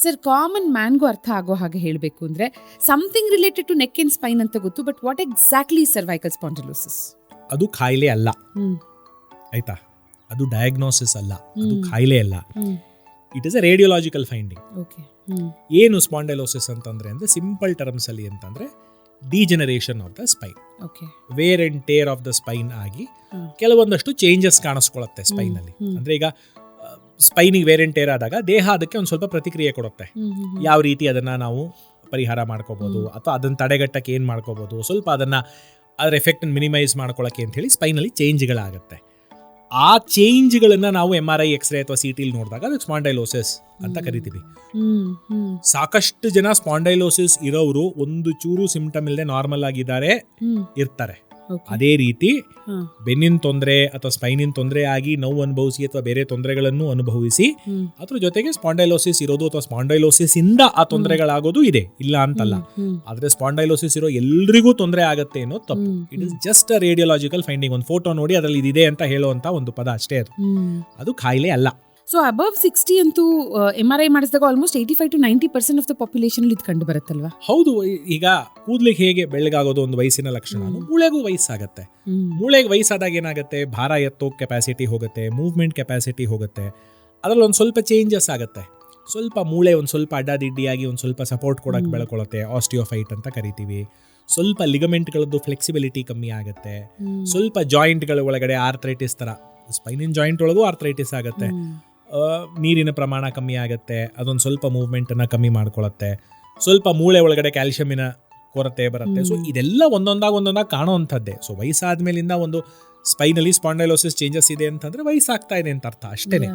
Sir common ಮ್ಯಾನ್ಗೂ ಅರ್ಥ ಆಗೋ ಹಾಗೆ ಹೇಳಬೇಕು ಅಂದರೆ something related to neck and spine ಅಂತ ಗೊತ್ತು, but what exactly cervical spondylosis? ಅದು ಕಾಯಿಲೆ ಅಲ್ಲ, ಆಯ್ತಾ? ಅದು ಡಯಾಗ್ನೋಸಿಸ್ ಅಲ್ಲ, ಅದು ಕಾಯಿಲೆ ಅಲ್ಲ. It is a radiological finding. ಏನು ಸ್ಪಾಂಡೈಲೋಸಿಸ್ ಅಂತಂದ್ರೆ ಅಂದ್ರೆ ಸಿಂಪಲ್ ಟರ್ಮ್ಸ್ ಅಲ್ಲಿ ಅಂತಂದ್ರೆ degeneration of the spine, wear and tear of the spine ಆಗಿ ಕೆಲವೊಂದಷ್ಟು ಚೇಂಜಸ್ ಕಾಣಿಸ್ಕೊಳ್ಳುತ್ತೆ ಸ್ಪೈನ್ ಅಲ್ಲಿ. ಅಂದ್ರೆ ಈಗ ಸ್ಪೈನಿಗೆ ವೇರ್ ಅಂಡ್ ಟೇರ್ ಆದಾಗ ದೇಹ ಅದಕ್ಕೆ ಒಂದು ಸ್ವಲ್ಪ ಪ್ರತಿಕ್ರಿಯೆ ಕೊಡುತ್ತೆ. ಯಾವ ರೀತಿ ಅದನ್ನ ನಾವು ಪರಿಹಾರ ಮಾಡ್ಕೋಬಹುದು ಅಥವಾ ಅದನ್ನ ತಡೆಗಟ್ಟಕ್ಕೆ ಏನ್ ಮಾಡ್ಕೋಬಹುದು, ಸ್ವಲ್ಪ ಅದರ ಎಫೆಕ್ಟ್ ಮಿನಿಮೈಸ್ ಮಾಡ್ಕೊಳ್ಳೋಕೆ ಅಂತ ಹೇಳಿ ಸ್ಪೈನಲ್ಲಿ ಚೇಂಜ್ಗಳಾಗುತ್ತೆ. ಆ ಚೇಂಜ್ಗಳನ್ನ ನಾವು MRI, ಎಕ್ಸ್ರೇ ಅಥವಾ CT ನೋಡಿದಾಗ ಅದಕ್ಕೆ ಸ್ಪಾಂಡೈಲೋಸಿಸ್ ಅಂತ ಕರಿತೀವಿ. ಸಾಕಷ್ಟು ಜನ ಸ್ಪಾಂಡೈಲೋಸಿಸ್ ಇರೋರು ಒಂದು ಚೂರು ಸಿಂಪ್ಟಮ್ ಇಲ್ಲದೆ ನಾರ್ಮಲ್ ಆಗಿದ್ದಾರೆ ಇರ್ತಾರೆ. ಅದೇ ರೀತಿ ಬೆನ್ನಿನ ತೊಂದರೆ ಅಥವಾ ಸ್ಪೈನಿನ ತೊಂದರೆ ಆಗಿ ನೋವು ಅನುಭವಿಸಿ ಅಥವಾ ಬೇರೆ ತೊಂದರೆಗಳನ್ನು ಅನುಭವಿಸಿ ಅದ್ರ ಜೊತೆಗೆ ಸ್ಪಾಂಡೈಲೋಸಿಸ್ ಇರೋದು ಅಥವಾ ಸ್ಪಾಂಡೈಲೋಸಿಸ್ ಇಂದ ಆ ತೊಂದರೆಗಳಾಗೋದು ಇದೆ, ಇಲ್ಲ ಅಂತಲ್ಲ. ಆದ್ರೆ ಸ್ಪಾಂಡೈಲೋಸಿಸ್ ಇರೋ ಎಲ್ರಿಗೂ ತೊಂದರೆ ಆಗತ್ತೆ ಅನ್ನೋ ತಪ್ಪು. It is just a radiological finding. ಒಂದು ಫೋಟೋ ನೋಡಿ ಅದರಲ್ಲಿ ಇದಿದೆ ಅಂತ ಹೇಳುವಂತ ಒಂದು ಪದ ಅಷ್ಟೇ. ಅದು ಕಾಯಿಲೆ ಅಲ್ಲ. ಸೊ ಅಬವ್ 60 ಅಂತೂ MRI ಮಾಡಿಸಿದಾಗ almost 85 to 90% of the population ಇದು ಕಂಡು ಬರುತ್ತಲ್ವಾ? ಹೌದು. ಈಗ ಕೂದಲಿಗೆ ಹೇಗೆ ಬೆಳ್ಳಗಾಗೋದು ಒಂದು ವಯಸ್ಸಿನ ಲಕ್ಷಣ, ಮೂಳೆಗೂ ವಯಸ್ಸಾಗತ್ತೆ. ಮೂಳೆಗೆ ವಯಸ್ಸಾದಾಗ ಏನಾಗುತ್ತೆ, ಭಾರ ಎತ್ತೋ ಕೆಪಾಸಿಟಿ ಹೋಗುತ್ತೆ, ಮೂವ್ಮೆಂಟ್ ಕೆಪಾಸಿಟಿ ಹೋಗುತ್ತೆ. ಅದರಲ್ಲಿ ಒಂದು ಸ್ವಲ್ಪ ಚೇಂಜಸ್ ಆಗುತ್ತೆ. ಸ್ವಲ್ಪ ಮೂಳೆ ಒಂದು ಸ್ವಲ್ಪ ಅಡ್ಡಾದಿಡ್ಡಿಯಾಗಿ ಒಂದು ಸ್ವಲ್ಪ ಸಪೋರ್ಟ್ ಕೊಡಕ್ಕೆ ಬೆಳ್ಕೊಳ್ಳುತ್ತೆ, ಆಸ್ಟಿಯೋಫೈಟ್ ಅಂತ ಕರಿತೀವಿ. ಸ್ವಲ್ಪ ಲಿಗಮೆಂಟ್ಗಳದ್ದು ಫ್ಲೆಕ್ಸಿಬಿಲಿಟಿ ಕಮ್ಮಿ ಆಗುತ್ತೆ. ಸ್ವಲ್ಪ ಜಾಯಿಂಟ್ಗಳ ಒಳಗಡೆ ಆರ್ಥ್ರೈಟಿಸ್ ತರ, ಸ್ಪೈನಿನ ಜಾಯಿಂಟ್ ಒಳಗೂ ಆರ್ಥ್ರೈಟಿಸ್ ಆಗುತ್ತೆ. ನೀರಿನ ಪ್ರಮಾಣ ಕಮ್ಮಿ ಆಗುತ್ತೆ, ಅದೊಂದು ಸ್ವಲ್ಪ ಮೂವ್ಮೆಂಟನ್ನು ಕಮ್ಮಿ ಮಾಡ್ಕೊಳ್ಳುತ್ತೆ. ಸ್ವಲ್ಪ ಮೂಳೆ ಒಳಗಡೆ ಕ್ಯಾಲ್ಶಿಯಮಿನ ಕೊರತೆ ಬರುತ್ತೆ. ಸೊ ಇದೆಲ್ಲ ಒಂದೊಂದಾಗ ಕಾಣುವಂಥದ್ದೇ. ಸೊ ವಯಸ್ಸಾದ್ಮೇಲಿಂದ ಒಂದು ಸ್ಪೈನಲ್ಲಿ ಸ್ಪಾಂಡೈಲೋಸಿಸ್ ಚೇಂಜಸ್ ಇದೆ ಅಂತಂದ್ರೆ ವಯಸ್ಸಾಗ್ತಾ ಇದೆ ಅಂತ ಅರ್ಥ ಅಷ್ಟೇನೆ.